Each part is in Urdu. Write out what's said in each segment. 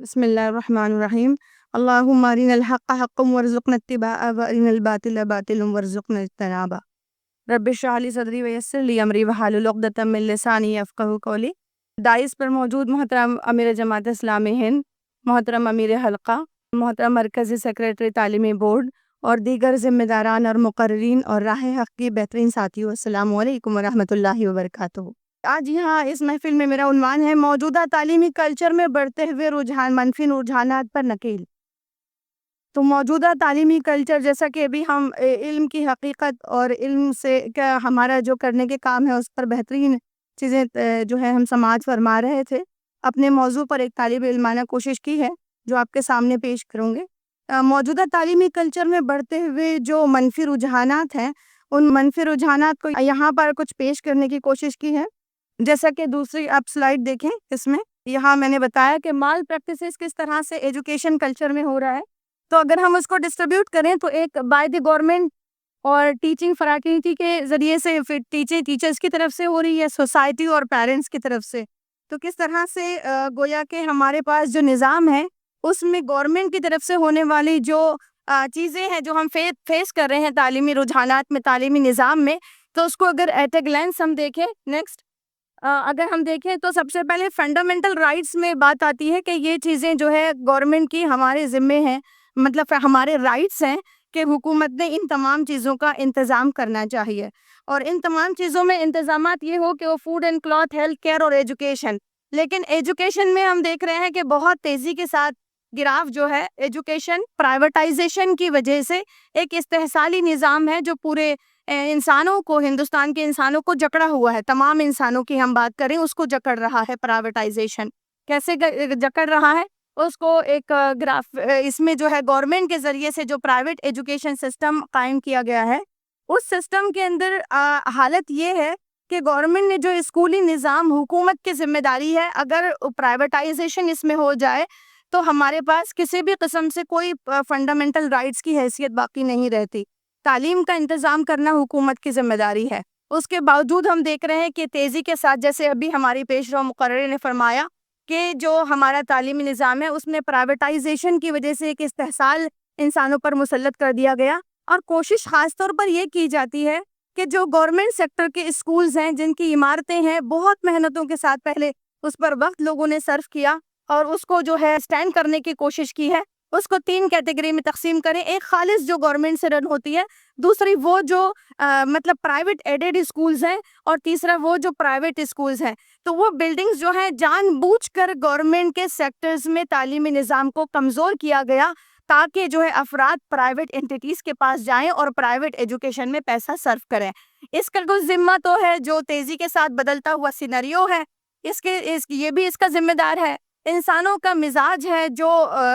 بسم اللہ الرحمن الرحیم۔ اللہم ارنا الحق حقا وارزقنا اتباعہ وارنا الباطل باطلا وارزقنا اجتنابہ۔ رب اشرح لی صدری ویسر لی امری واحلل عقدۃ من لسانی یفقہوا قولی۔ دائس پر موجود محترم امیر جماعت اسلامی ہند، محترم امیر حلقہ، محترم مرکزی سیکریٹری تعلیمی بورڈ اور دیگر ذمہ داران اور مقررین اور راہ حق کی بہترین ساتھیوں، السلام علیکم ورحمۃ اللہ وبرکاتہ۔ آج یہاں اس محفل میں میرا عنوان ہے موجودہ تعلیمی کلچر میں بڑھتے ہوئے منفی رجحانات پر نکیل۔ تو موجودہ تعلیمی کلچر، جیسا کہ ابھی ہم علم کی حقیقت اور علم سے کیا ہمارا جو کرنے کے کام ہے اس پر بہترین چیزیں جو ہے ہم سماعت فرما رہے تھے، اپنے موضوع پر ایک طالب علمانہ کوشش کی ہے جو آپ کے سامنے پیش کروں گے۔ موجودہ تعلیمی کلچر میں بڑھتے ہوئے جو منفی رجحانات ہیں، ان منفی رجحانات کو یہاں پر کچھ پیش کرنے کی کوشش کی ہے۔ جیسا کہ دوسری آپ سلائیڈ دیکھیں، اس میں یہاں میں نے بتایا کہ مال پریکٹسز کس طرح سے ایجوکیشن کلچر میں ہو رہا ہے۔ تو اگر ہم اس کو ڈسٹریبیوٹ کریں تو ایک بائی دی گورنمنٹ اور ٹیچنگ فریٹرنیٹی کے ذریعے سے، پھر ٹیچرز کی طرف سے ہو رہی ہے، سوسائٹی اور پیرنٹس کی طرف سے۔ تو کس طرح سے گویا کہ ہمارے پاس جو نظام ہے اس میں گورنمنٹ کی طرف سے ہونے والی جو چیزیں ہیں جو ہم فیس کر رہے ہیں تعلیمی رجحانات میں، تعلیمی نظام میں، تو اس کو اگر ایٹ اے گلینس ہم دیکھیں، نیکسٹ اگر ہم دیکھیں تو سب سے پہلے فنڈامنٹل رائٹس میں بات آتی ہے کہ یہ چیزیں جو ہے گورنمنٹ کی ہمارے ذمے ہیں، مطلب ہمارے رائٹس ہیں کہ حکومت نے ان تمام چیزوں کا انتظام کرنا چاہیے، اور ان تمام چیزوں میں انتظامات یہ ہو کہ وہ food and cloth, health care اور ایجوکیشن۔ لیکن ایجوکیشن میں ہم دیکھ رہے ہیں کہ بہت تیزی کے ساتھ گراف جو ہے ایجوکیشن پرائیویٹائزیشن کی وجہ سے ایک استحصالی نظام ہے جو پورے انسانوں کو، ہندوستان کے انسانوں کو جکڑا ہوا ہے۔ تمام انسانوں کی ہم بات کریں، اس کو جکڑ رہا ہے پرائیویٹائزیشن۔ کیسے جکڑ رہا ہے؟ اس کو ایک گراف، اس میں جو ہے گورنمنٹ کے ذریعے سے جو پرائیویٹ ایجوکیشن سسٹم قائم کیا گیا ہے، اس سسٹم کے اندر حالت یہ ہے کہ گورنمنٹ نے جو اسکولی نظام حکومت کی ذمہ داری ہے، اگر پرائیویٹائزیشن اس میں ہو جائے تو ہمارے پاس کسی بھی قسم سے کوئی فنڈامنٹل رائٹس کی حیثیت باقی نہیں رہتی۔ تعلیم کا انتظام کرنا حکومت کی ذمہ داری ہے۔ اس کے باوجود ہم دیکھ رہے ہیں کہ تیزی کے ساتھ، جیسے ابھی ہماری پیش رو مقررہ نے فرمایا کہ جو ہمارا تعلیمی نظام ہے اس میں پرائیویٹائزیشن کی وجہ سے ایک استحصال انسانوں پر مسلط کر دیا گیا، اور کوشش خاص طور پر یہ کی جاتی ہے کہ جو گورنمنٹ سیکٹر کے اسکولز ہیں، جن کی عمارتیں ہیں، بہت محنتوں کے ساتھ پہلے اس پر وقت لوگوں نے صرف کیا اور اس کو جو ہے اسٹینڈ کرنے کی کوشش کی ہے، اس کو 3 کیٹیگری میں تقسیم کریں۔ ایک خالص جو گورنمنٹ سے رن ہوتی ہے، دوسری وہ جو مطلب پرائیویٹ ایڈیڈ اسکولز ہیں، اور تیسرا وہ جو پرائیویٹ اسکولز ہیں۔ تو وہ بلڈنگز جو ہیں جان بوجھ کر گورنمنٹ کے سیکٹرز میں تعلیمی نظام کو کمزور کیا گیا تاکہ جو ہے افراد پرائیویٹ انٹیٹیز کے پاس جائیں اور پرائیویٹ ایجوکیشن میں پیسہ صرف کریں۔ اس کا کوئی ذمہ تو ہے جو تیزی کے ساتھ بدلتا ہوا سینریو ہے، یہ بھی اس کا ذمہ دار ہے۔ انسانوں کا مزاج ہے جو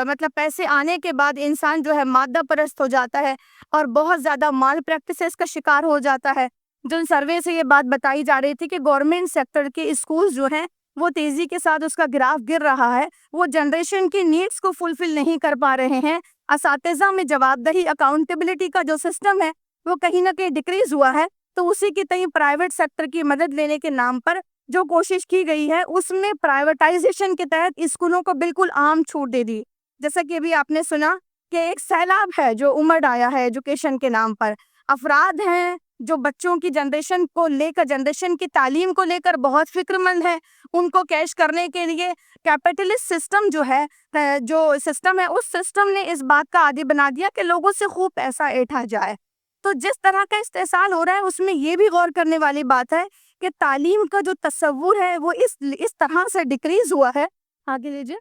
مطلب پیسے آنے کے بعد انسان جو ہے مادہ پرست ہو جاتا ہے اور بہت زیادہ مال پریکٹسز کا شکار ہو جاتا ہے۔ جو سروے سے یہ بات بتائی جا رہی تھی کہ گورنمنٹ سیکٹر کے اسکولز جو ہیں وہ تیزی کے ساتھ اس کا گراف گر رہا ہے، وہ جنریشن کی نیڈز کو فلفل نہیں کر پا رہے ہیں۔ اساتذہ میں جواب دہی، اکاؤنٹیبلٹی کا جو سسٹم ہے وہ کہیں نہ کہیں ڈکریز ہوا ہے۔ تو اسی کی تئیں پرائیویٹ سیکٹر کی مدد لینے کے نام پر جو کوشش کی گئی ہے اس میں پرائیویٹائزیشن کے تحت اسکولوں کو بالکل عام چھوٹ دے دی۔ جیسا کہ ابھی آپ نے سنا کہ ایک سیلاب ہے جو امڑ آیا ہے ایجوکیشن کے نام پر۔ افراد ہیں جو بچوں کی جنریشن کو لے کر، جنریشن کی تعلیم کو لے کر بہت فکر مند ہیں، ان کو کیش کرنے کے لیے کیپٹلسٹ سسٹم جو ہے، اس سسٹم نے اس بات کا عادی بنا دیا کہ لوگوں سے خوب پیسہ ایٹھا جائے۔ تو جس طرح کا استحصال ہو رہا ہے اس میں یہ بھی غور کرنے والی بات ہے کہ تعلیم کا جو تصور ہے وہ اس طرح سے ڈکریز ہوا ہے، آگے لیجیے،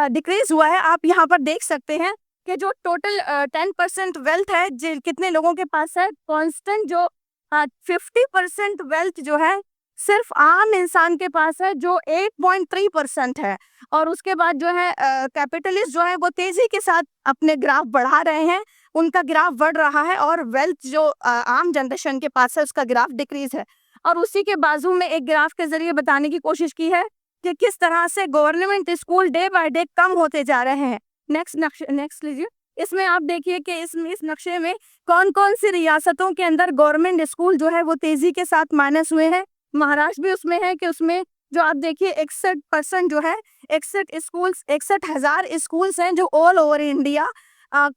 ڈکریز ہوا ہے۔ آپ یہاں پر دیکھ سکتے ہیں کہ جو ٹوٹل 10% ویلتھ ہے، کتنے لوگوں کے پاس ہے، کانسٹنٹ جو 50% ویلتھ جو ہے صرف عام انسان کے پاس ہے جو 8.3% ہے، اور اس کے بعد جو ہے کیپٹلسٹ جو ہے وہ تیزی کے ساتھ اپنے گراف بڑھا رہے ہیں، ان کا گراف بڑھ رہا ہے، اور ویلتھ جو عام جنریشن کے پاس ہے اس کا گراف ڈکریز ہے۔ اور اسی کے بازو میں ایک گراف کے ذریعے بتانے کی کوشش کی ہے کہ کس طرح سے government school day by day کم ہوتے جا رہے ہیں۔ نیکسٹ لیجیے۔ اس میں آپ دیکھیے کہ اس نقشے میں کون کون سی ریاستوں کے اندر گورنمنٹ اسکول جو ہے وہ تیزی کے ساتھ مائنس ہوئے ہیں۔ مہاراشٹر بھی اس میں ہے کہ اس میں جو آپ دیکھیے 61% جو ہے 61,000 اسکولس ہیں جو آل اوور انڈیا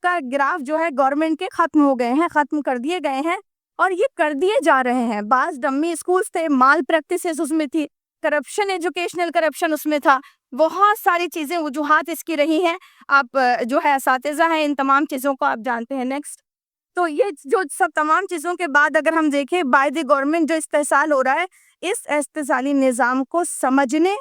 کا گراف جو ہے گورنمنٹ کے ختم ہو گئے ہیں، ختم کر دیے گئے ہیں، اور یہ کر دیے جا رہے ہیں۔ بعض ڈمی اسکولس تھے، مال پریکٹسز اس میں تھی، کرپشن، ایجوکیشنل کرپشن اس میں تھا، بہت ساری چیزیں وجوہات اس کی رہی ہیں۔ آپ جو ہے اساتذہ ہیں، ان تمام چیزوں کو آپ جانتے ہیں۔ نیکسٹ، تو یہ جو سب تمام چیزوں کے بعد اگر ہم دیکھیں بائی دی گورنمنٹ جو استحصال ہو رہا ہے، اس استحصالی نظام کو سمجھنے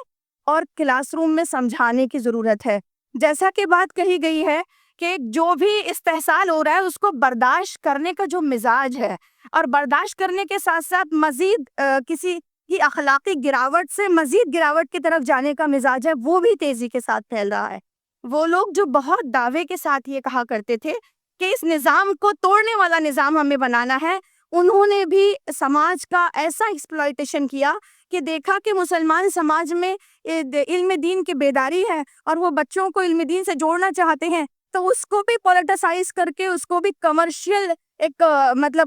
اور کلاس روم میں سمجھانے کی ضرورت ہے۔ جیسا کہ بات کہی گئی ہے کہ جو بھی استحصال ہو رہا ہے اس کو برداشت کرنے کا جو مزاج ہے، اور برداشت کرنے کے ساتھ ساتھ مزید کسی کی اخلاقی گراوٹ سے مزید گراوٹ کی طرف جانے کا مزاج ہے، وہ بھی تیزی کے ساتھ پھیل رہا ہے۔ وہ لوگ جو بہت دعوے کے ساتھ یہ کہا کرتے تھے کہ اس نظام کو توڑنے والا نظام ہمیں بنانا ہے، انہوں نے بھی سماج کا ایسا ایکسپلائٹیشن کیا کہ دیکھا کہ مسلمان سماج میں علم دین کی بیداری ہے اور وہ بچوں کو علم دین سے جوڑنا چاہتے ہیں، تو اس کو بھی پولیٹیسائز کر کے اس کو بھی کمرشل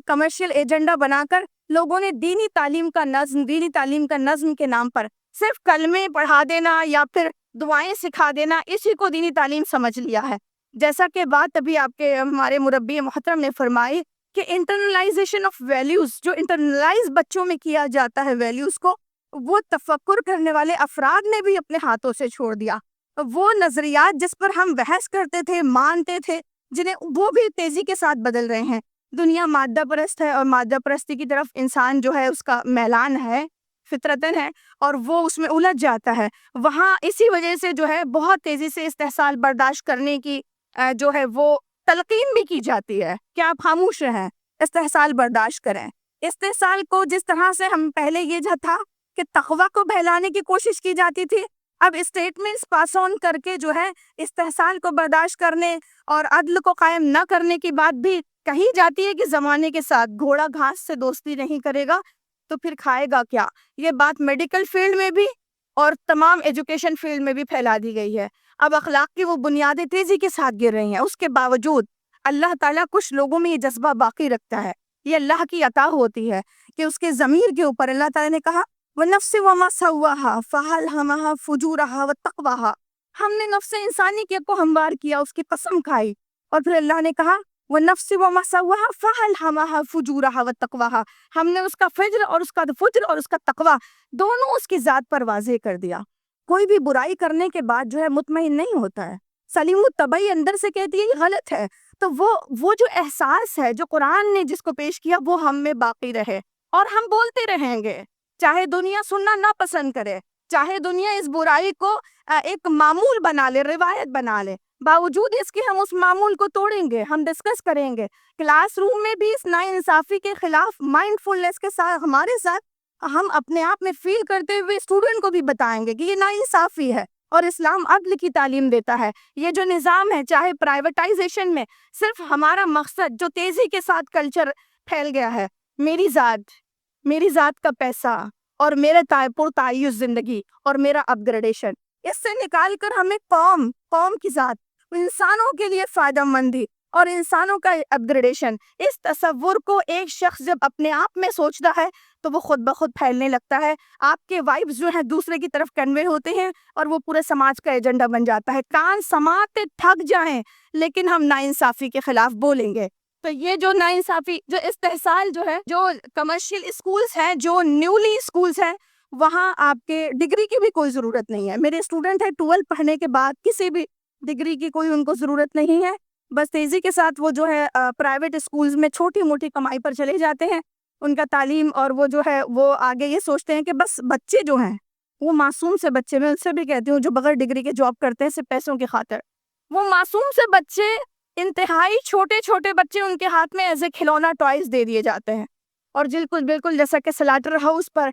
کمرشل ایجنڈا بنا کر لوگوں نے دینی تعلیم کا نظم کے نام پر صرف کلمے پڑھا دینا یا پھر دعائیں سکھا دینا، اسی کو دینی تعلیم سمجھ لیا ہے۔ جیسا کہ بات ابھی آپ کے ہمارے مربی محترم نے فرمائی کہ انٹرنلائزیشن آف ویلیوز، جو انٹرنلائز بچوں میں کیا جاتا ہے ویلیوز کو، وہ تفکر کرنے والے افراد نے بھی اپنے ہاتھوں سے چھوڑ دیا۔ وہ نظریات جس پر ہم بحث کرتے تھے، مانتے تھے، جنہیں وہ بھی تیزی کے ساتھ بدل رہے ہیں۔ دنیا مادہ پرست ہے، اور مادہ پرستی کی طرف انسان جو ہے اس کا میلان ہے، فطرتاً ہے، اور وہ اس میں الجھ جاتا ہے۔ وہاں اسی وجہ سے جو ہے بہت تیزی سے استحصال برداشت کرنے کی جو ہے وہ تلقین بھی کی جاتی ہے کہ آپ خاموش رہیں، استحصال برداشت کریں۔ استحصال کو جس طرح سے ہم پہلے یہ جو تھا کہ تقویٰ کو بہلانے کی کوشش کی جاتی تھی، اب اسٹیٹمنٹس پاس آن کر کے جو ہے استحصال کو برداشت کرنے اور عدل کو قائم نہ کرنے کی بات بھی کہی جاتی ہے کہ زمانے کے ساتھ گھوڑا گھاس سے دوستی نہیں کرے گا تو پھر کھائے گا کیا۔ یہ بات میڈیکل فیلڈ میں بھی اور تمام ایجوکیشن فیلڈ میں بھی پھیلا دی گئی ہے۔ اب اخلاق کی وہ بنیادیں تیزی کے ساتھ گر رہی ہیں، اس کے باوجود اللہ تعالیٰ کچھ لوگوں میں یہ جذبہ باقی رکھتا ہے۔ یہ اللہ کی عطا ہوتی ہے کہ اس کے ضمیر کے اوپر اللہ تعالیٰ نے کہا وَنَفْسٍ وَمَا سَوَّاهَا فَأَلْهَمَهَا فُجُورَهَا وَتَقْوَاهَا، ہم نے نفس انسانی کو ہموار کیا، اس کی قسم کھائی، اور پھر اللہ نے کہا وَنَفْسٍ وَمَا سَوَّاهَا فَأَلْهَمَهَا فُجُورَهَا وَتَقْوَاهَا، ہم نے اس کا فجر اور اس کا تقویٰ دونوں اس کی ذات پر واضح کر دیا۔ کوئی بھی برائی کرنے کے بعد جو ہے مطمئن نہیں ہوتا ہے، سلیم الطبعی اندر سے کہتی ہے یہ غلط ہے، تو وہ جو احساس ہے جو قرآن نے جس کو پیش کیا وہ ہم میں باقی رہے، اور ہم بولتے رہیں گے، چاہے دنیا سننا نہ پسند کرے، چاہے دنیا اس برائی کو ایک معمول بنا لے، روایت بنا لے، باوجود اس کے ہم اس معمول کو توڑیں گے، ہم ڈسکس کریں گے کلاس روم میں بھی اس ناانصافی کے خلاف، مائنڈ فلنس کے ساتھ ہمارے ساتھ ہم اپنے آپ میں فیل کرتے ہوئے اسٹوڈنٹ کو بھی بتائیں گے کہ یہ ناانصافی ہے، اور اسلام عدل کی تعلیم دیتا ہے۔ یہ جو نظام ہے چاہے پرائیویٹائزیشن میں صرف ہمارا مقصد جو تیزی کے ساتھ کلچر پھیل گیا ہے، میری ذات کا پیسہ اور میرے پرتعیش زندگی اور میرا اپگریڈیشن، اس سے نکال کر ہمیں قوم کی ذات، انسانوں کے لیے فائدہ مندی اور انسانوں کا اپگریڈیشن، اس تصور کو ایک شخص جب اپنے آپ میں سوچتا ہے تو وہ خود بخود پھیلنے لگتا ہے، آپ کے وائبز جو ہیں دوسرے کی طرف کنوے ہوتے ہیں اور وہ پورے سماج کا ایجنڈا بن جاتا ہے۔ کان سماعتیں تھک جائیں لیکن ہم ناانصافی کے خلاف بولیں گے۔ تو یہ جو ناانصافی، جو استحصال جو ہے، جو کمرشل اسکولز ہیں، جو نیولی اسکولز ہیں، وہاں آپ کے ڈگری کی بھی کوئی ضرورت نہیں ہے۔ میرے اسٹوڈنٹ ہیں 12 پڑھنے کے بعد کسی بھی ڈگری کی کوئی ان کو ضرورت نہیں ہے، بس تیزی کے ساتھ وہ جو ہے پرائیویٹ اسکولز میں چھوٹی موٹی کمائی پر چلے جاتے ہیں، ان کا تعلیم، اور وہ جو ہے وہ آگے یہ سوچتے ہیں کہ بس بچے جو ہیں وہ معصوم سے بچے، میں ان سے بھی کہتی ہوں جو بغیر ڈگری کے جاب کرتے ہیں صرف پیسوں کی خاطر، وہ معصوم سے بچے، انتہائی چھوٹے بچے، ان کے ہاتھ میں ایز اے کھلونا ٹوائز دے دیے جاتے ہیں، اور بالکل جیسا کہ سلاٹر ہاؤس پر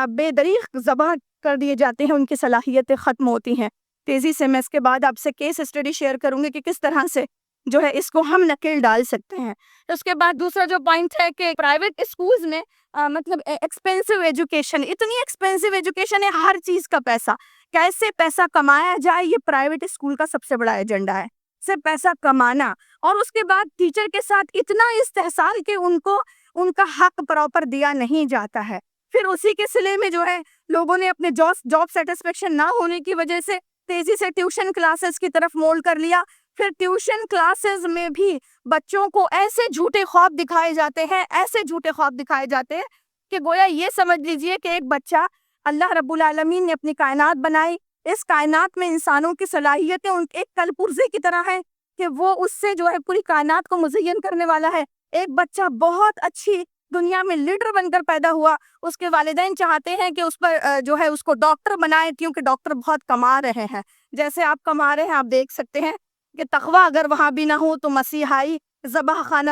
بے دریغ ذبح کر دیے جاتے ہیں، ان کی صلاحیتیں ختم ہوتی ہیں۔ تیزی سے میں اس کے بعد آپ سے کیس اسٹڈی شیئر کروں گی کہ کس طرح سے جو ہے اس کو ہم نکیل ڈال سکتے ہیں۔ اس کے بعد دوسرا جو پوائنٹ ہے کہ پرائیویٹ اسکولز میں ایکسپینسو ایجوکیشن، اتنی ایکسپینسو ایجوکیشن ہے، ہر چیز کا پیسہ، کیسے پیسہ کمایا جائے، یہ پرائیویٹ اسکول کا سب سے بڑا ایجنڈا ہے، صرف پیسہ کمانا، اور اس کے بعد ٹیچر کے ساتھ اتنا استحصال کہ ان کا حق پراپر دیا نہیں جاتا ہے۔ پھر اسی کے سلے میں جو ہے لوگوں نے اپنے جاب سیٹسفیکشن نہ ہونے کی وجہ سے تیزی سے ٹیوشن کلاسز کی طرف مول کر لیا. پھر ٹیوشن کلاسز میں بھی بچوں کو ایسے جھوٹے خواب دکھائے جاتے ہیں، ایسے جھوٹے خواب دکھائے جاتے ہیں کہ گویا یہ سمجھ لیجئے کہ ایک بچہ، اللہ رب العالمین نے اپنی کائنات بنائی، اس کائنات میں انسانوں کی صلاحیتیں ایک کل پرزے کی طرح ہیں کہ وہ اس سے جو ہے پوری کائنات کو مزین کرنے والا ہے. ایک بچہ بہت اچھی دنیا میں لیڈر بن کر پیدا ہوا، اس کے والدین چاہتے ہیں کہ اس پر جو ہے اس کو ڈاکٹر بنائے، کیونکہ ڈاکٹر بہت کما رہے ہیں. جیسے آپ کما رہے ہیں، آپ دیکھ سکتے ہیں کہ تقویٰ اگر وہاں بھی نہ ہو تو مسیحائی ذبح خانہ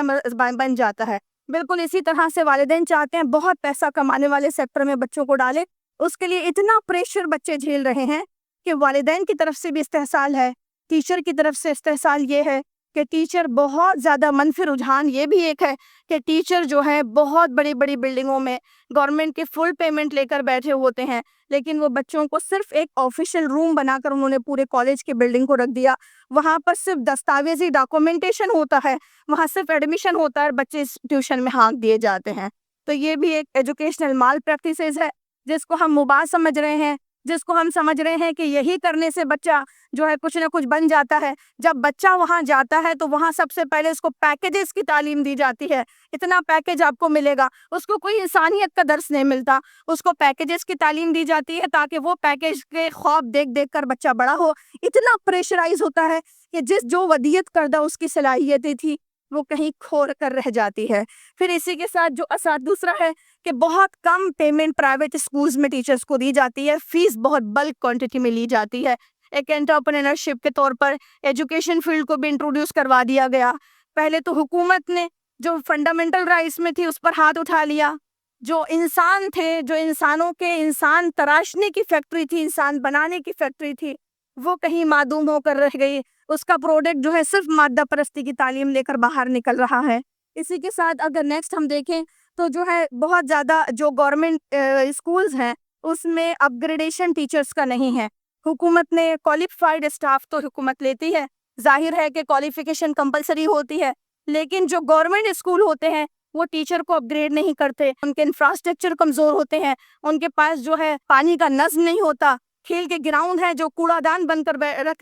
بن جاتا ہے. بالکل اسی طرح سے والدین چاہتے ہیں بہت پیسہ کمانے والے سیکٹر میں بچوں کو ڈالے. اس کے لیے اتنا پریشر بچے جھیل رہے ہیں کہ والدین کی طرف سے بھی استحصال ہے، ٹیچر کی طرف سے استحصال یہ ہے کہ ٹیچر بہت زیادہ منفی رجحان یہ بھی ایک ہے کہ ٹیچر جو ہے بہت بڑی بڑی بلڈنگوں میں گورنمنٹ کی فل پیمنٹ لے کر بیٹھے ہوتے ہیں، لیکن وہ بچوں کو صرف ایک آفیشیل روم بنا کر انہوں نے پورے کالج کی بلڈنگ کو رکھ دیا. وہاں پر صرف دستاویزی ڈاکومنٹیشن ہوتا ہے، وہاں صرف ایڈمیشن ہوتا ہے اور بچے اس ٹیوشن میں ہانک دیے جاتے ہیں. تو یہ بھی ایک ایجوکیشنل مال پریکٹسز ہے جس کو ہم مباح سمجھ رہے ہیں، جس کو ہم سمجھ رہے ہیں کہ یہی کرنے سے بچہ جو ہے کچھ نہ کچھ بن جاتا ہے. جب بچہ وہاں جاتا ہے تو وہاں سب سے پہلے اس کو پیکیجز کی تعلیم دی جاتی ہے، اتنا پیکیج آپ کو ملے گا. اس کو کوئی انسانیت کا درس نہیں ملتا، اس کو پیکیجز کی تعلیم دی جاتی ہے تاکہ وہ پیکیج کے خواب دیکھ دیکھ کر بچہ بڑا ہو. اتنا پریشرائز ہوتا ہے کہ جو ودیت کردہ اس کی صلاحیتیں تھی وہ کہیں کھو کر رہ جاتی ہے. پھر اسی کے ساتھ جو دوسرا ہے کہ بہت کم پیمنٹ پرائیویٹ اسکولز میں ٹیچرز کو دی جاتی ہے، فیس بہت بلک کوانٹٹی میں لی جاتی ہے. ایک انٹرپرینرشپ کے طور پر ایجوکیشن فیلڈ کو بھی انٹروڈیوس کروا دیا گیا. پہلے تو حکومت نے جو فنڈامنٹل رائٹس میں تھی اس پر ہاتھ اٹھا لیا. جو انسان تھے، جو انسانوں کے انسان تراشنے کی فیکٹری تھی، انسان بنانے کی فیکٹری تھی، وہ کہیں معدوم ہو کر رہ گئی. اس کا پروڈکٹ جو ہے صرف مادہ پرستی کی تعلیم لے کر باہر نکل رہا ہے. اسی کے ساتھ اگر نیکسٹ ہم دیکھیں تو جو ہے بہت زیادہ جو گورنمنٹ اسکولز ہیں اس میں اپ گریڈیشن ٹیچرز کا نہیں ہے. حکومت نے کوالیفائڈ اسٹاف تو حکومت لیتی ہے، ظاہر ہے کہ کوالیفیکیشن کمپلسری ہوتی ہے، لیکن جو گورنمنٹ اسکول ہوتے ہیں وہ ٹیچر کو اپ گریڈ نہیں کرتے. ان کے انفراسٹرکچر کمزور ہوتے ہیں، ان کے پاس جو ہے پانی کا نظم نہیں ہوتا، کھیل کے گراؤنڈ ہیں جو کوڑا دان بن کر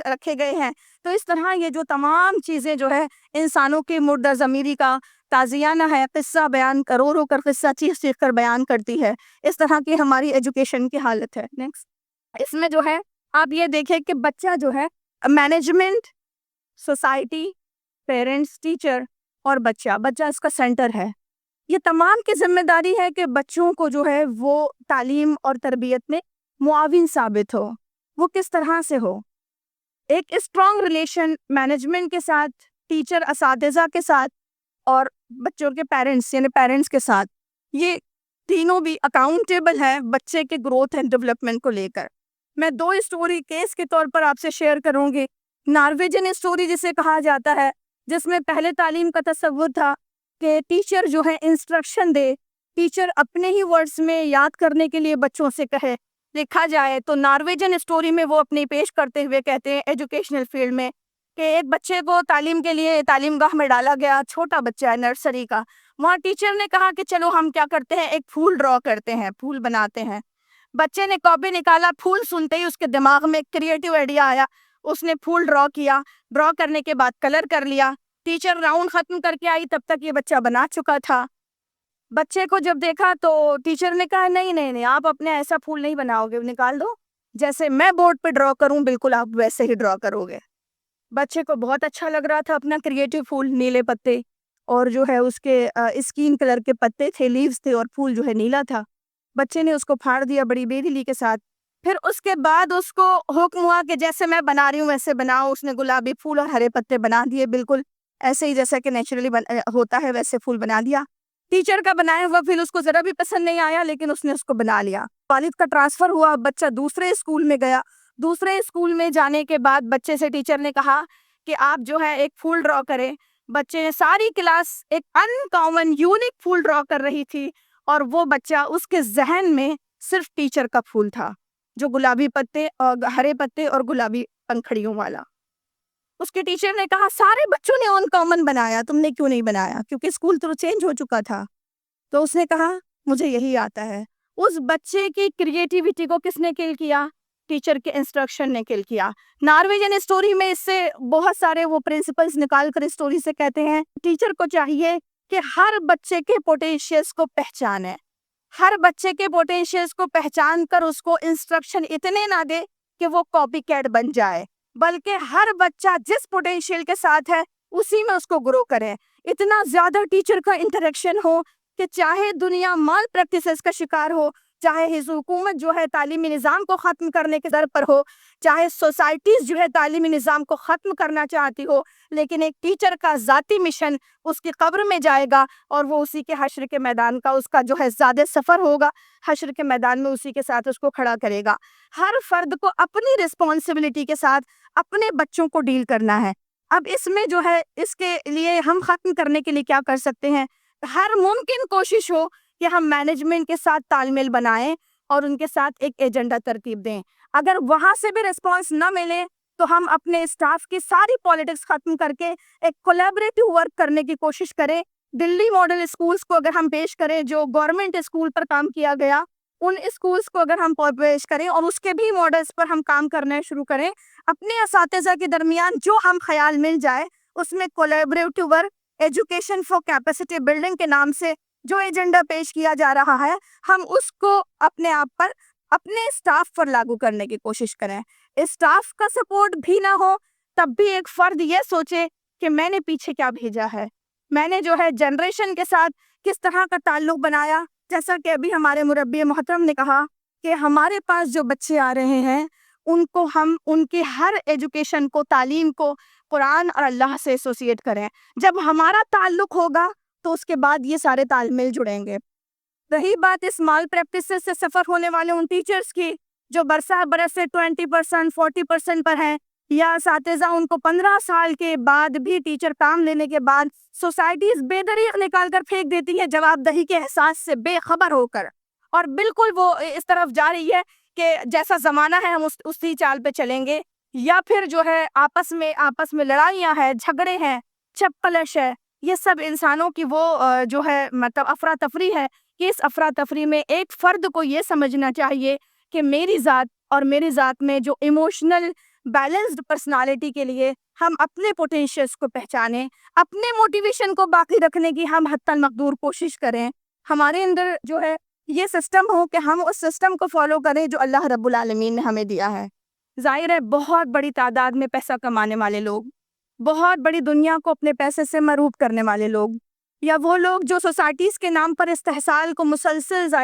رکھے گئے ہیں. تو اس طرح یہ جو تمام چیزیں جو ہے انسانوں کی مردہ ضمیری کا تازیانہ ہے، قصہ بیان رو رو کر قصہ چیخ چیخ کر بیان کرتی ہے. اس طرح کی ہماری ایجوکیشن کی حالت ہے. نیکسٹ اس میں جو ہے آپ یہ دیکھیں کہ بچہ جو ہے مینجمنٹ، سوسائٹی، پیرنٹس، ٹیچر اور بچہ اس کا سینٹر ہے. یہ تمام کی ذمہ داری ہے کہ بچوں کو جو ہے وہ تعلیم اور تربیت میں معاون ثابت ہو. وہ کس طرح سے ہو؟ ایک اسٹرانگ ریلیشن مینجمنٹ کے ساتھ، ٹیچر اساتذہ کے ساتھ اور بچوں کے پیرنٹس یعنی پیرنٹس کے ساتھ. یہ تینوں بھی اکاؤنٹیبل ہیں بچے کے گروتھ اینڈ ڈیولپمنٹ کو لے کر. میں 2 اسٹوری کیس کے طور پر آپ سے شیئر کروں گی. نارویجن اسٹوری جسے کہا جاتا ہے، جس میں پہلے تعلیم کا تصور تھا کہ ٹیچر جو ہے انسٹرکشن دے، ٹیچر اپنے ہی ورڈز میں یاد کرنے کے لیے بچوں سے کہے. لکھا جائے تو نارویجن اسٹوری میں وہ اپنی پیش کرتے ہوئے کہتے ہیں ایجوکیشنل فیلڈ میں کہ ایک بچے کو تعلیم کے لیے تعلیم گاہ میں ڈالا گیا، چھوٹا بچہ ہے نرسری کا. وہاں ٹیچر نے کہا کہ چلو ہم کیا کرتے ہیں، ایک پھول ڈرا کرتے ہیں، پھول بناتے ہیں. بچے نے کاپی نکالا، پھول سنتے ہی اس کے دماغ میں کریٹو آئیڈیا آیا، اس نے پھول ڈرا کیا. ڈرا کرنے کے بعد کلر کر لیا. ٹیچر راؤنڈ ختم کر کے آئی، تب تک یہ بچہ بنا چکا تھا. بچے کو جب دیکھا تو ٹیچر نے کہا نہیں آپ اپنے ایسا پھول نہیں بناؤ گے، نکال دو، جیسے میں بورڈ پہ ڈرا کروں بالکل آپ ویسے ہی ڈرا کرو گے. بچے کو بہت اچھا لگ رہا تھا اپنا کریٹو پھول، نیلے پتے اور جو ہے اس کے اسکین کلر کے پتے تھے، لیوز تھے اور پھول جو ہے نیلا تھا. بچے نے اس کو پھاڑ دیا بڑی بے دلی کے ساتھ. پھر اس کے بعد اس کو حکم ہوا کہ جیسے میں بنا رہی ہوں ویسے بناؤ. اس نے گلابی پھول اور ہرے پتے بنا دیے، بالکل ایسے ہی جیسا کہ نیچرلی ہوتا ہے ویسے پھول بنا دیا. ٹیچر کا بنایا ہوا پھر اس کو ذرا بھی پسند نہیں آیا، لیکن اس نے اس کو بنا لیا. والد کا ٹرانسفر ہوا، بچہ دوسرے اسکول میں گیا. دوسرے اسکول میں جانے کے بعد بچے سے ٹیچر نے کہا کہ آپ جو ہے ایک پھول ڈرا کریں. بچے نے ساری کلاس ایک ان کامن یونیک پھول ڈرا کر رہی تھی اور وہ بچہ اس کے ذہن میں صرف ٹیچر کا پھول تھا جو گلابی پتے اور ہرے پتے اور گلابی پنکھڑیوں والا. اس کے ٹیچر نے کہا سارے بچوں نے ان کامن بنایا، تم نے کیوں نہیں بنایا؟ کیونکہ اسکول تو چینج ہو چکا تھا. تو اس نے کہا مجھے یہی آتا ہے. اس بچے کی کریٹیوٹی کو کس نے کل کیا؟ ٹیچر کے انسٹرکشن نے کل کیا۔ نارویجن اسٹوری میں اس سے بہت سارے وہ پرنسپلز نکال کر اسٹوری سے کہتے ہیں ٹیچر کو چاہیے کہ ہر بچے کے پوٹینشیلز کو پہچانے، ہر بچے کے پوٹینشیلز کو پہچان کر اس کو انسٹرکشن اتنے نہ دے کہ وہ کاپی کیٹ بن جائے، بلکہ ہر بچہ جس پوٹینشیل کے ساتھ ہے اسی میں اس کو گرو کرے۔ اتنا زیادہ ٹیچر کا انٹریکشن ہو کہ چاہے دنیا مال پریکٹسز کا شکار ہو، چاہے حکومت جو ہے تعلیمی نظام کو ختم کرنے کے در پر ہو، چاہے سوسائٹیز جو ہے تعلیمی نظام کو ختم کرنا چاہتی ہو، لیکن ایک ٹیچر کا ذاتی مشن اس کی قبر میں جائے گا اور وہ اسی کے حشر کے میدان کا اس کا جو ہے زیادہ سفر ہوگا، حشر کے میدان میں اسی کے ساتھ اس کو کھڑا کرے گا۔ ہر فرد کو اپنی رسپانسبلٹی کے ساتھ اپنے بچوں کو ڈیل کرنا ہے۔ اب اس میں جو ہے اس کے لیے ہم ختم کرنے کے لیے کیا کر سکتے ہیں؟ ہر ممکن کوشش ہو کہ ہم مینجمنٹ کے ساتھ تال میل بنائیں اور ان کے ساتھ ایک ایجنڈا ترتیب دیں۔ اگر وہاں سے بھی ریسپانس نہ ملے تو ہم اپنے اسٹاف کی ساری پالیٹکس ختم کر کے ایک کولیبریٹو ورک کرنے کی کوشش کریں۔ دلی ماڈل اسکولز کو اگر ہم پیش کریں جو گورنمنٹ اسکول پر کام کیا گیا، ان اسکولز کو اگر ہم پیش کریں اور اس کے بھی ماڈلز پر ہم کام کرنا شروع کریں، اپنے اساتذہ کے درمیان جو ہم خیال مل جائے اس میں collaborative work, education for capacity building کے نام سے جو ایجنڈا پیش کیا جا رہا ہے، ہم اس کو اپنے آپ پر اپنے اسٹاف پر لاگو کرنے کی کوشش کریں۔ اسٹاف کا سپورٹ بھی نہ ہو تب بھی ایک فرد یہ سوچے کہ میں نے پیچھے کیا بھیجا ہے، میں نے جو ہے جنریشن کے ساتھ کس طرح کا تعلق بنایا۔ جیسا کہ ابھی ہمارے مربی محترم نے کہا کہ ہمارے پاس جو بچے آ رہے ہیں ان کو ہم ان کی ہر ایجوکیشن کو، تعلیم کو قرآن اور اللہ سے ایسوسیٹ کریں۔ جب ہمارا تعلق ہوگا تو اس کے بعد یہ سارے تال میل جڑیں گے۔ رہی بات اس مال پریکٹسز سے سفر ہونے والے ان ٹیچرز کی جو برسہ برس سے 20%، 40% پر ہیں، یا اساتذہ ان کو 15 سال کے بعد بھی ٹیچر کام لینے کے بعد سوسائٹیز بے دریغ نکال کر پھینک دیتی ہیں جواب دہی کے احساس سے بے خبر ہو کر، اور بالکل وہ اس طرف جا رہی ہے کہ جیسا زمانہ ہے ہم اسی چال پہ چلیں گے، یا پھر جو ہے آپس میں لڑائیاں ہیں، جھگڑے ہیں، چپقلش ہے۔ یہ سب انسانوں کی وہ جو ہے مطلب افراتفری ہے کہ اس افراتفری میں ایک فرد کو یہ سمجھنا چاہیے کہ میری ذات میں جو ایموشنل بیلنسڈ پرسنالٹی کے لیے ہم اپنے پوٹینشیلز کو پہچانیں، اپنے موٹیویشن کو باقی رکھنے کی ہم حتی المقدور کوشش کریں، ہمارے اندر جو ہے یہ سسٹم ہو کہ ہم اس سسٹم کو فالو کریں جو اللہ رب العالمین نے ہمیں دیا ہے۔ ظاہر ہے بہت بڑی تعداد میں پیسہ کمانے والے لوگ، بہت بڑی دنیا کو اپنے پیسے سے مرعوب کرنے والے لوگ، یا وہ لوگ جو سوسائٹیز کے نام پر استحصال کو مسلسل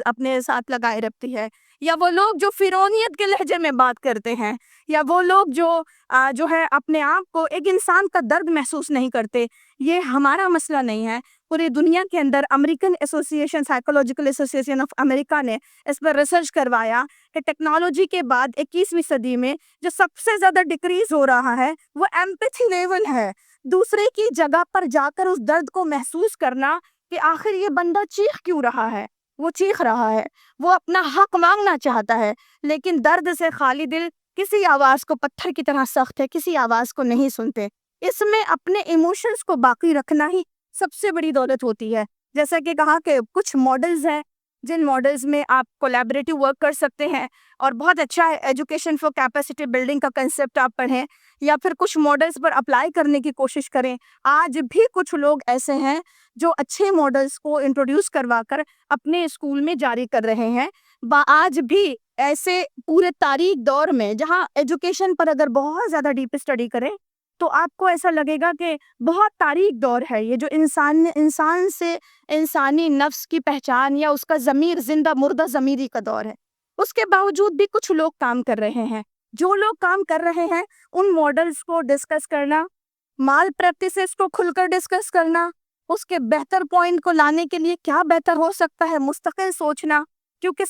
اپنے ساتھ لگائے رکھتی ہے، یا وہ لوگ جو فرعونیت کے لہجے میں بات کرتے ہیں، یا وہ لوگ جو ہے اپنے آپ کو ایک انسان کا درد محسوس نہیں کرتے، یہ ہمارا مسئلہ نہیں ہے۔ پوری دنیا کے اندر American association, psychological association of America نے اس پر ریسرچ کروایا کہ ٹیکنالوجی کے بعد 21ویں صدی میں جو سب سے زیادہ ڈکریز ہو رہا ہے وہ ایمپتھی لیول ہے، دوسرے کی جگہ پر جا کر اس درد کو محسوس کرنا کہ آخر یہ بندہ چیخ کیوں رہا ہے، وہ چیخ رہا ہے، وہ اپنا حق مانگنا چاہتا ہے، لیکن درد سے خالی دل کسی آواز کو پتھر کی طرح سخت ہے، کسی آواز کو نہیں سنتے۔ اس میں اپنے ایموشنز کو باقی رکھنا ہی سب سے بڑی دولت ہوتی ہے۔ جیسا کہ کہا کہ کچھ ماڈلز ہیں جن ماڈلز میں آپ کولیبریٹو ورک کر سکتے ہیں، اور بہت اچھا ہے ایجوکیشن فار کیپیسٹی بلڈنگ کا کنسیپٹ آپ پڑھیں، یا پھر کچھ ماڈلز پر اپلائی کرنے کی کوشش کریں۔ آج بھی کچھ لوگ ایسے ہیں جو اچھے ماڈلز کو انٹروڈیوس کروا کر اپنے اسکول میں جاری کر رہے ہیں۔ آج بھی ایسے پورے تاریخ دور میں جہاں ایجوکیشن پر اگر بہت زیادہ ڈیپ اسٹڈی کریں تو آپ کو ایسا لگے گا کہ بہت تاریخ دور ہے یہ، جو انسان سے انسانی نفس کی پہچان یا اس کا ضمیر، زندہ مردہ ضمیری کا دور ہے۔ اس کے باوجود بھی کچھ لوگ کام کر رہے ہیں۔ جو لوگ کام کر رہے ہیں ان ماڈلز کو ڈسکس کرنا، مال پریکٹسز کو کھل کر ڈسکس کرنا، اس کے بہتر پوائنٹ کو لانے کے لیے کیا بہتر ہو سکتا ہے مستقل سوچنا، کیونکہ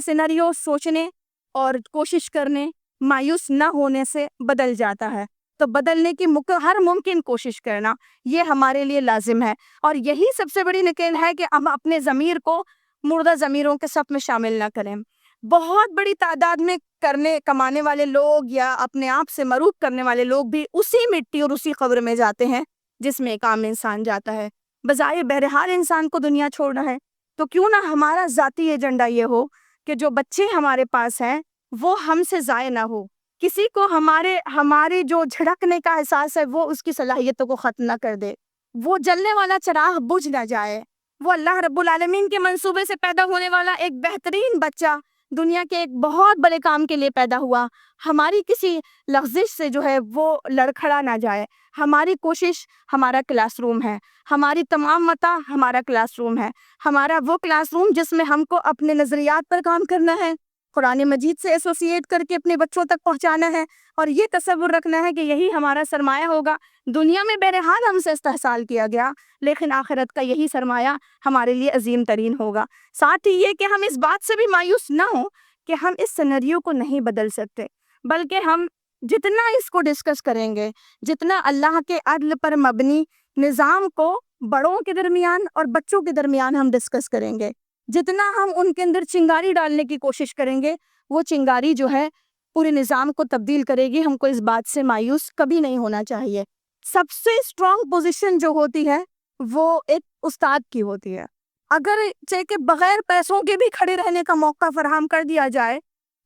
سیناریو سوچنے اور کوشش کرنے، مایوس نہ ہونے سے بدل جاتا ہے، تو بدلنے کی ہر ممکن کوشش کرنا یہ ہمارے لیے لازم ہے۔ اور یہی سب سے بڑی نکیل ہے کہ ہم اپنے ضمیر کو مردہ ضمیروں کے صف میں شامل نہ کریں۔ بہت بڑی تعداد میں کمانے والے لوگ یا اپنے آپ سے مروب کرنے والے لوگ بھی اسی مٹی اور اسی قبر میں جاتے ہیں جس میں ایک عام انسان جاتا ہے۔ بظاہر بہرحال انسان کو دنیا چھوڑنا ہے، تو کیوں نہ ہمارا ذاتی ایجنڈا یہ ہو کہ جو بچے ہمارے پاس ہیں وہ ہم سے ضائع نہ ہو، کسی کو ہمارے جو جھڑکنے کا احساس ہے وہ اس کی صلاحیتوں کو ختم نہ کر دے، وہ جلنے والا چراغ بجھ نہ جائے۔ وہ اللہ رب العالمین کے منصوبے سے پیدا ہونے والا ایک بہترین بچہ دنیا کے ایک بہت بڑے کام کے لیے پیدا ہوا، ہماری کسی لغزش سے جو ہے وہ لڑکھڑا نہ جائے۔ ہماری کوشش ہمارا کلاس روم ہے، ہماری تمام متاع ہمارا کلاس روم ہے، ہمارا وہ کلاس روم جس میں ہم کو اپنے نظریات پر کام کرنا ہے، قرآن مجید سے ایسوسیٹ کر کے اپنے بچوں تک پہنچانا ہے، اور یہ تصور رکھنا ہے کہ یہی ہمارا سرمایہ ہوگا۔ دنیا میں بہرحال ہم سے استحصال کیا گیا، لیکن آخرت کا یہی سرمایہ ہمارے لیے عظیم ترین ہوگا۔ ساتھ ہی یہ کہ ہم اس بات سے بھی مایوس نہ ہوں کہ ہم اس سینریو کو نہیں بدل سکتے، بلکہ ہم جتنا اس کو ڈسکس کریں گے، جتنا اللہ کے عدل پر مبنی نظام کو بڑوں کے درمیان اور بچوں کے درمیان ہم ڈسکس کریں گے، جتنا ہم ان کے اندر چنگاری ڈالنے کی کوشش کریں گے، وہ چنگاری جو ہے پورے نظام کو تبدیل کرے گی۔ ہم کو اس بات سے مایوس کبھی نہیں ہونا چاہیے۔ سب سے اسٹرانگ پوزیشن جو ہوتی ہے وہ ایک استاد کی ہوتی ہے۔ اگر چاہے کہ بغیر پیسوں کے بھی کھڑے رہنے کا موقع فراہم کر دیا جائے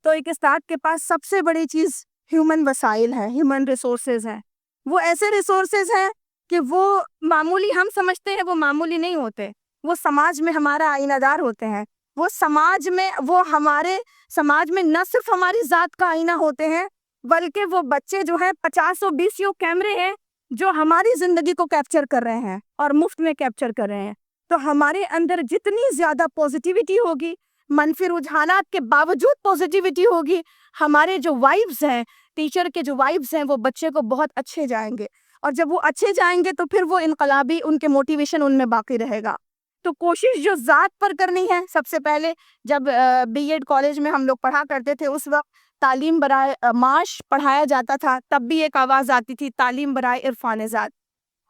تو ایک استاد کے پاس سب سے بڑی چیز ہیومن وسائل ہے، ہیومن ریسورسز ہیں۔ وہ ایسے ریسورسز ہیں کہ وہ معمولی ہم سمجھتے ہیں، وہ معمولی نہیں ہوتے، وہ سماج میں ہمارا آئینہ دار ہوتے ہیں۔ وہ ہمارے سماج میں نہ صرف ہماری ذات کا آئینہ ہوتے ہیں، بلکہ وہ بچے جو ہیں 50 کیمرے ہیں جو ہماری زندگی کو کیپچر کر رہے ہیں اور مفت میں کیپچر کر رہے ہیں۔ تو ہمارے اندر جتنی زیادہ پوزیٹیوٹی ہوگی، منفی رجحانات کے باوجود پوزیٹیوٹی ہوگی، ہمارے جو وائبز ہیں، ٹیچر کے جو وائبز ہیں، وہ بچے کو بہت اچھے جائیں گے، اور جب وہ اچھے جائیں گے تو پھر وہ انقلابی ان کے موٹیویشن ان میں باقی رہے گا۔ تو کوشش جو ذات پر کرنی ہے، سب سے پہلے جب بی ایڈ کالج میں ہم لوگ پڑھا کرتے تھے، اس وقت تعلیم برائے معاش پڑھایا جاتا تھا، تب بھی ایک آواز آتی تھی، تعلیم برائے عرفان ذات۔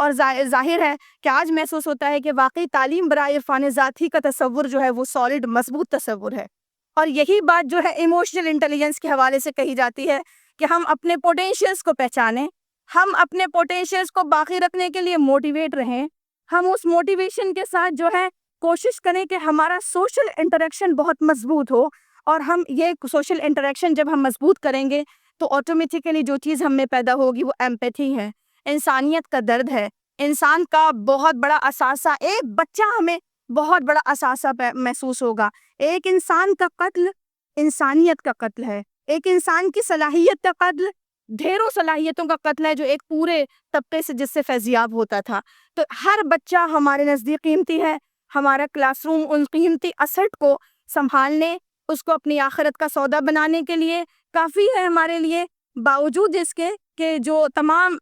اور ظاہر ہے کہ آج محسوس ہوتا ہے کہ واقعی تعلیم برائے عرفان ذات ہی کا تصور جو ہے وہ سالڈ مضبوط تصور ہے۔ اور یہی بات جو ہے ایموشنل انٹیلیجنس کے حوالے سے کہی جاتی ہے کہ ہم اپنے پوٹینشیلز کو پہچانیں، ہم اپنے پوٹینشیلز کو باقی رکھنے کے لیے موٹیویٹ رہیں، ہم اس موٹیویشن کے ساتھ جو ہے کوشش کریں کہ ہمارا سوشل انٹریکشن بہت مضبوط ہو، اور ہم یہ سوشل انٹریکشن جب ہم مضبوط کریں گے تو آٹومیٹیکلی جو چیز ہم میں پیدا ہوگی وہ ایمپیتھی ہے، انسانیت کا درد ہے، انسان کا بہت بڑا اثاثہ، ایک بچہ ہمیں بہت بڑا اثاثہ محسوس ہوگا۔ ایک انسان کا قتل انسانیت کا قتل ہے، ایک انسان کی صلاحیت کا قتل ڈھیروں صلاحیتوں کا قتل ہے جو ایک پورے طبقے سے جس سے فیضیاب ہوتا تھا۔ تو ہر بچہ ہمارے نزدیک قیمتی ہے، ہمارا کلاس روم ان قیمتی اسٹ کو سنبھالنے، اس کو اپنی آخرت کا سودا بنانے کے لیے کافی ہے ہمارے لیے، باوجود اس کے کہ جو تمام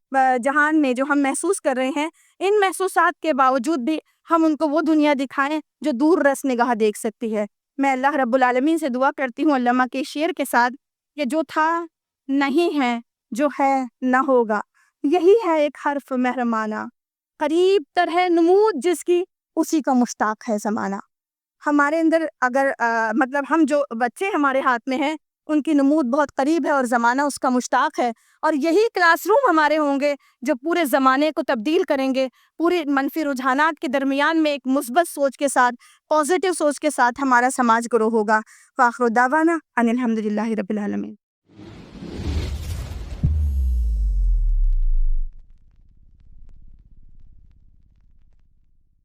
جہان میں جو ہم محسوس کر رہے ہیں، ان محسوسات کے باوجود بھی ہم ان کو وہ دنیا دکھائیں جو دور رس نگاہ دیکھ سکتی ہے۔ میں اللہ رب العالمین سے دعا کرتی ہوں علامہ کے شعر کے ساتھ کہ جو تھا نہیں ہے، جو ہے نہ ہوگا، یہی ہے ایک حرف محرمانہ، قریب تر ہے نمود جس کی اسی کا مشتاق ہے زمانہ۔ ہمارے اندر اگر مطلب ہم جو بچے ہمارے ہاتھ میں ہیں ان کی نمود بہت قریب ہے اور زمانہ اس کا مشتاق ہے، اور یہی کلاس روم ہمارے ہوں گے جو پورے زمانے کو تبدیل کریں گے، پورے منفی رجحانات کے درمیان میں ایک مثبت سوچ کے ساتھ، پازیٹیو سوچ کے ساتھ ہمارا سماج گرو ہوگا۔ وآخر دعوانا ان الحمدللہ رب العالمین۔